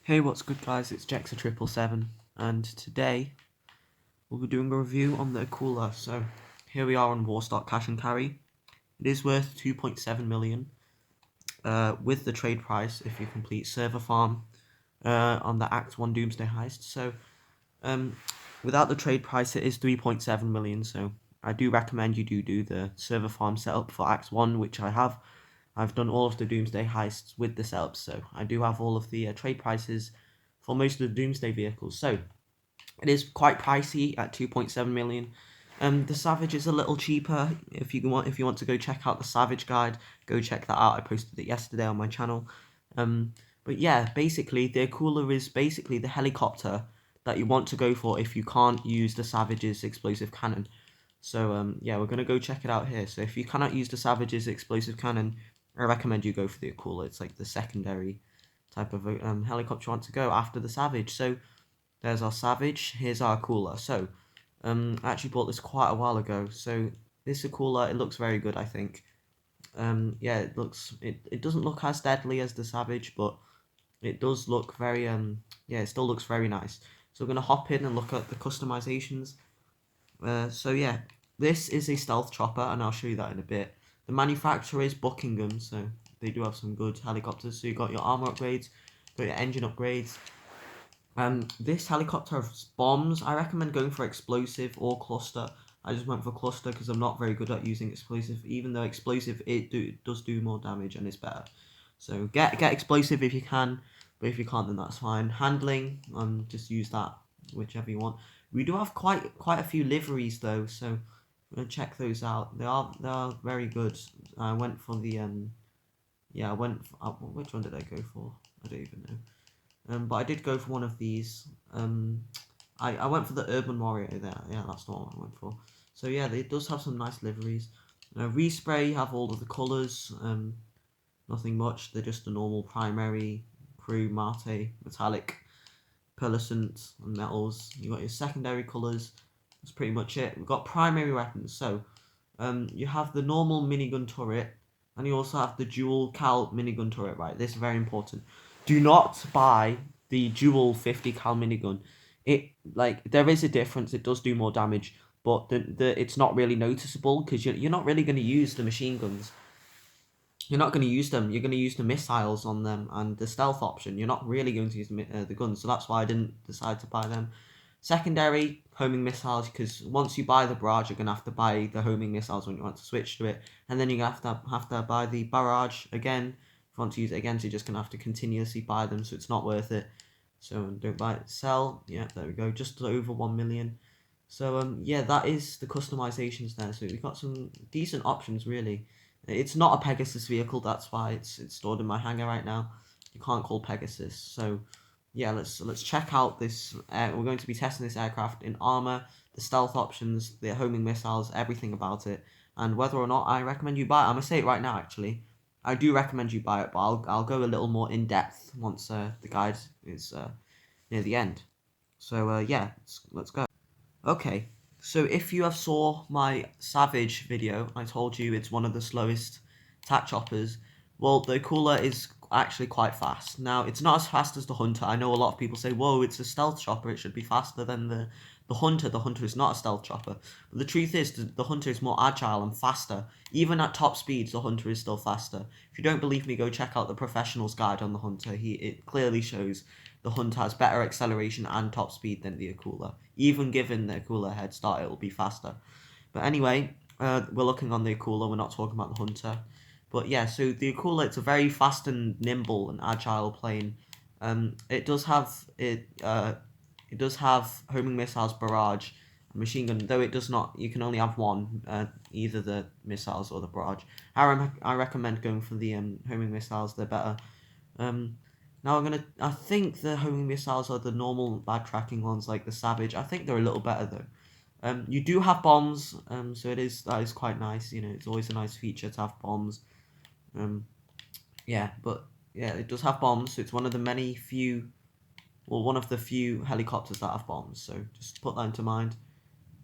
Hey, what's good guys, it's Jexa777 and today we'll be doing a review on the Akula. So here we are on Warstock Cash and Carry. It is worth 2.7 million with the trade price if you complete server farm on the Act 1 Doomsday Heist. So without the trade price it is 3.7 million, so I do recommend you do the server farm setup for Act 1, which I have. I've done all of the Doomsday heists with the setups, so I do have all of the trade prices for most of the Doomsday vehicles. So it is quite pricey at 2.7 million. The Savage is a little cheaper. If you want to go check out the Savage guide, go check that out. I posted it yesterday on my channel. But yeah, basically the Akula is basically the helicopter that you want to go for if you can't use the Savage's explosive cannon. So yeah, we're gonna go check it out here. So if you cannot use the Savage's explosive cannon, I recommend you go for the Akula. It's like the secondary type of helicopter you want to go after the Savage. So there's our Savage. Here's our Akula. So I actually bought this quite a while ago. So this Akula, it looks very good, I think. Yeah, it doesn't look as deadly as the Savage, but it does look very yeah, it still looks very nice. So we're gonna hop in and look at the customizations. So yeah, this is a stealth chopper, and I'll show you that in a bit. The manufacturer is Buckingham, so they do have some good helicopters. So you got your armor upgrades, got your engine upgrades. This helicopter has bombs. I recommend going for explosive or cluster. I just went for cluster because I'm not very good at using explosive. Even though explosive does do more damage and it's better. So get explosive if you can, but if you can't, then that's fine. Handling, just use that whichever you want. We do have quite a few liveries though, so I'm gonna check those out. They are very good. I went for the yeah, I went for, which one did I go for? I don't even know. But I did go for one of these. I went for the Urban Warrior there. Yeah, that's the one I went for. So yeah, it does have some nice liveries. Respray, you have all of the colours. Nothing much. They're just the normal primary, crew, mate, metallic, pearlescent, and metals. You got your secondary colours. That's pretty much it. We've got primary weapons. So you have the normal minigun turret, and you also have the dual cal minigun turret. Right, this is very important. Do not buy the dual 50 cal minigun. There is a difference. It does do more damage, but it's not really noticeable because you're not really going to use the machine guns. You're not going to use them. You're going to use the missiles on them and the stealth option. You're not really going to use the guns, so that's why I didn't decide to buy them. Secondary, homing missiles, because once you buy the barrage, you're going to have to buy the homing missiles when you want to switch to it, and then you're going to have to buy the barrage again if you want to use it again, so you're just going to have to continuously buy them, so it's not worth it. So don't buy it, sell. Yeah, there we go, just over 1 million. So yeah, that is the customizations there. So we've got some decent options really. It's not a Pegasus vehicle, that's why it's stored in my hangar right now. You can't call Pegasus. So yeah, let's check out this. We're going to be testing this aircraft in armor, the stealth options, the homing missiles, everything about it, and whether or not I recommend you buy it. I'm gonna say it right now. Actually, I do recommend you buy it, but I'll go a little more in depth once the guide is near the end. So yeah, let's go. Okay, so if you have saw my Savage video, I told you it's one of the slowest attack choppers. Well, the Akula is actually quite fast. Now, it's not as fast as the Hunter. I know a lot of people say, whoa, it's a stealth chopper, it should be faster than the Hunter. The Hunter is not a stealth chopper. But the truth is, the Hunter is more agile and faster. Even at top speeds, the Hunter is still faster. If you don't believe me, go check out the Professional's Guide on the Hunter. It clearly shows the Hunter has better acceleration and top speed than the Akula. Even given the Akula head start, it will be faster. But anyway, we're looking on the Akula, we're not talking about the Hunter. But yeah, so the Akula, it's a very fast and nimble and agile plane. It does have it does have homing missiles, barrage, machine gun. Though it does not, you can only have one, either the missiles or the barrage. I recommend going for the homing missiles. They're better. Now I think the homing missiles are the normal bad tracking ones like the Savage. I think they're a little better though. You do have bombs, so that is quite nice. You know, it's always a nice feature to have bombs. Yeah, but yeah, it does have bombs. So it's one of the one of the few helicopters that have bombs. So just put that into mind.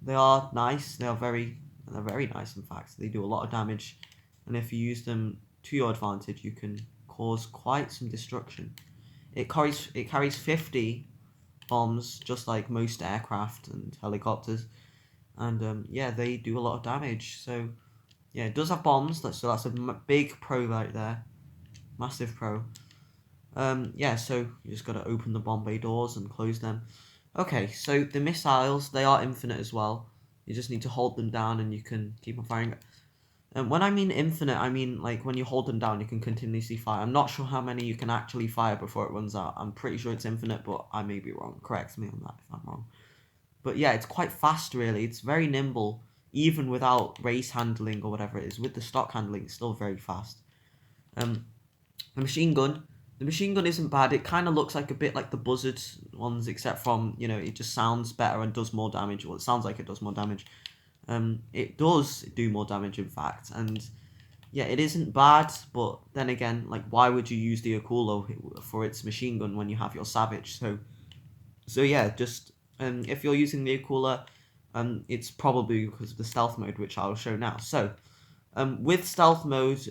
They are nice. They're very nice. In fact, they do a lot of damage, and if you use them to your advantage, you can cause quite some destruction. it carries 50 bombs, just like most aircraft and helicopters, and yeah, they do a lot of damage. So yeah, it does have bombs. So that's a big pro right there, massive pro. Yeah, so you just gotta open the bomb bay doors and close them. Okay, so the missiles, they are infinite as well. You just need to hold them down and you can keep on firing. And when I mean infinite, I mean like when you hold them down, you can continuously fire. I'm not sure how many you can actually fire before it runs out. I'm pretty sure it's infinite, but I may be wrong. Correct me on that if I'm wrong. But yeah, it's quite fast, really. It's very nimble, even without race handling or whatever it is. With the stock handling, it's still very fast. Um, the machine gun. The machine gun isn't bad. It kind of looks like a bit like the buzzard ones, except from, it just sounds better and does more damage. Well, it sounds like it does more damage. It does do more damage, in fact, and yeah, it isn't bad. But then again, like, why would you use the Akula for its machine gun when you have your Savage? So yeah, just if you're using the Akula, it's probably because of the stealth mode, which I'll show now. So with stealth mode,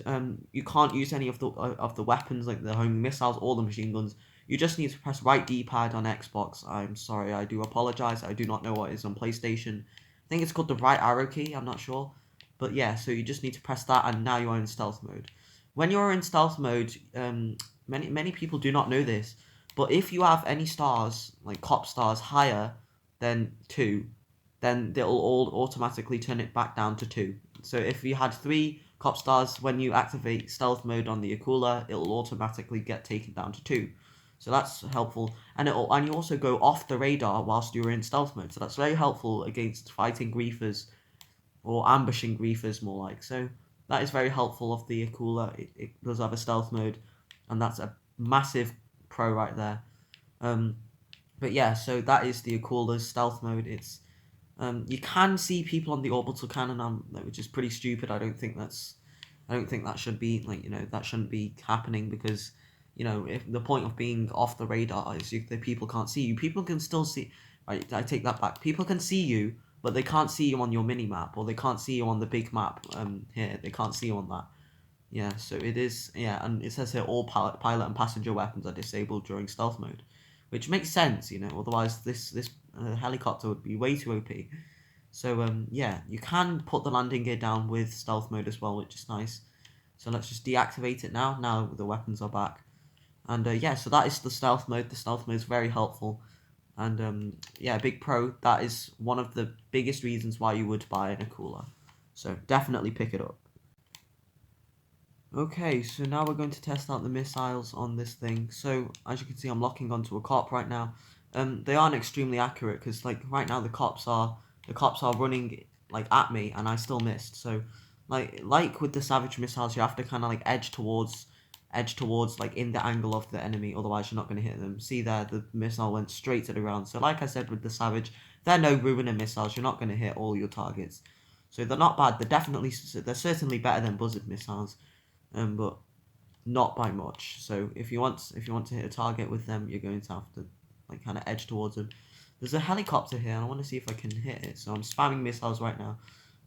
you can't use any of the weapons like the homing missiles or the machine guns. You just need to press right D-pad on Xbox. I'm sorry, I do apologize. I do not know what is on PlayStation. I think it's called the right arrow key. I'm not sure, but yeah. So you just need to press that, and now you are in stealth mode. When you're in stealth mode, many people do not know this, but if you have any stars like cop stars higher than 2, then they'll all automatically turn it back down to 2. So if you had 3 cop stars, when you activate stealth mode on the Akula, it'll automatically get taken down to 2. So that's helpful, and you also go off the radar whilst you're in stealth mode. So that's very helpful against fighting griefers or ambushing griefers, more like. So that is very helpful of the Akula. It does have a stealth mode, and that's a massive pro right there. Um, but yeah, so that is the Akula's stealth mode. You can see people on the orbital cannon, which is pretty stupid. I don't think that should be that shouldn't be happening because if the point of being off the radar is the people can't see you. People can still see. Right, I take that back. People can see you, but they can't see you on your mini map or they can't see you on the big map. Here they can't see you on that. Yeah, so it is. Yeah, and it says here all pilot and passenger weapons are disabled during stealth mode, which makes sense. Otherwise this helicopter would be way too OP. So yeah, you can put the landing gear down with stealth mode as well, which is nice. So let's just deactivate it now. Now the weapons are back, and yeah, so that is the stealth mode. The stealth mode is very helpful, and yeah, big pro. That is one of the biggest reasons why you would buy an Akula. So definitely pick it up. Okay, so now we're going to test out the missiles on this thing. So as you can see, I'm locking onto a cop right now. They aren't extremely accurate because like right now the cops are running like at me and I still missed. So like with the Savage missiles, you have to kind of like edge towards like in the angle of the enemy. Otherwise, you're not going to hit them. See there, the missile went straight to the ground. So like I said with the Savage, they're no ruiner missiles. You're not going to hit all your targets. So they're not bad. They're certainly better than buzzard missiles but not by much. So if you want to hit a target with them, you're going to have to like kind of edge towards them. There's a helicopter here, and I want to see if I can hit it. So I'm spamming missiles right now,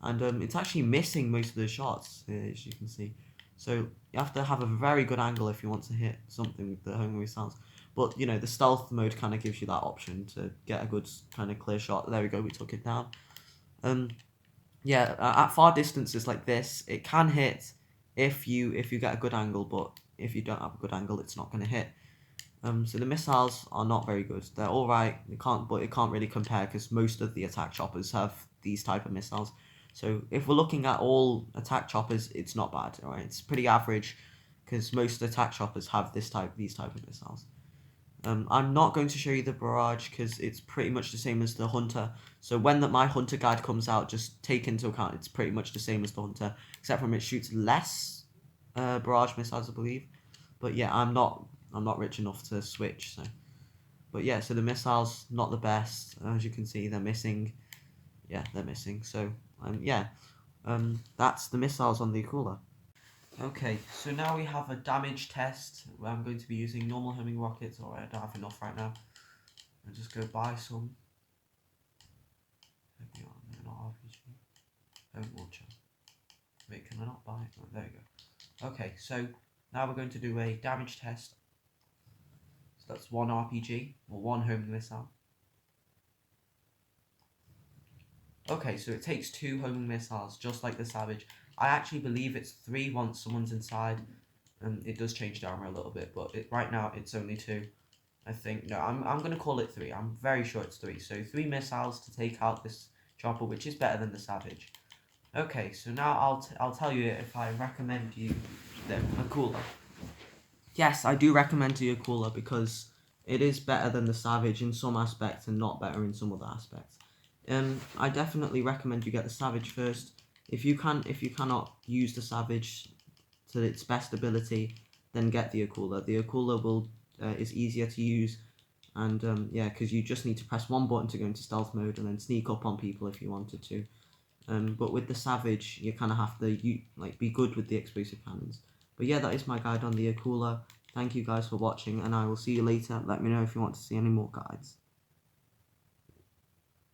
and it's actually missing most of the shots here, as you can see. So you have to have a very good angle if you want to hit something with the homing missiles. But the stealth mode kind of gives you that option to get a good kind of clear shot. There we go, we took it down. Yeah, at far distances like this, it can hit if you get a good angle, but if you don't have a good angle, it's not going to hit. So the missiles are not very good. They're all right. It can't really compare because most of the attack choppers have these type of missiles. So if we're looking at all attack choppers, it's not bad. All right, it's pretty average because most attack choppers have these type of missiles. I'm not going to show you the barrage because it's pretty much the same as the hunter. So when my hunter guide comes out, just take into account it's pretty much the same as the hunter, except from it shoots less barrage missiles, I believe. But yeah, I'm not rich enough to switch. So, but yeah, so the missiles not the best. As you can see, they're missing. Yeah, they're missing. So yeah, that's the missiles on the Akula. Okay, so now we have a damage test where I'm going to be using normal homing rockets. Alright, I don't have enough right now. I'll just go buy some. Maybe not RPG. Oh, launcher. Wait, can I not buy it? Oh, there you go. Okay, so now we're going to do a damage test. That's one RPG, or one homing missile. Okay, so it takes 2 homing missiles, just like the Savage. I actually believe it's 3 once someone's inside. It does change the armor a little bit, but right now it's only 2. I think, no, I'm going to call it 3. I'm very sure it's 3. So 3 missiles to take out this chopper, which is better than the Savage. Okay, so now I'll tell you if I recommend you the Akula. Yes, I do recommend you Akula because it is better than the Savage in some aspects and not better in some other aspects. I definitely recommend you get the Savage first. If you cannot use the Savage to its best ability, then get the Akula. The Akula is easier to use, and yeah, because you just need to press one button to go into stealth mode and then sneak up on people if you wanted to. But with the Savage, you kind of have to be good with the explosive cannons. But yeah, that is my guide on the Akula. Thank you guys for watching, and I will see you later. Let me know if you want to see any more guides.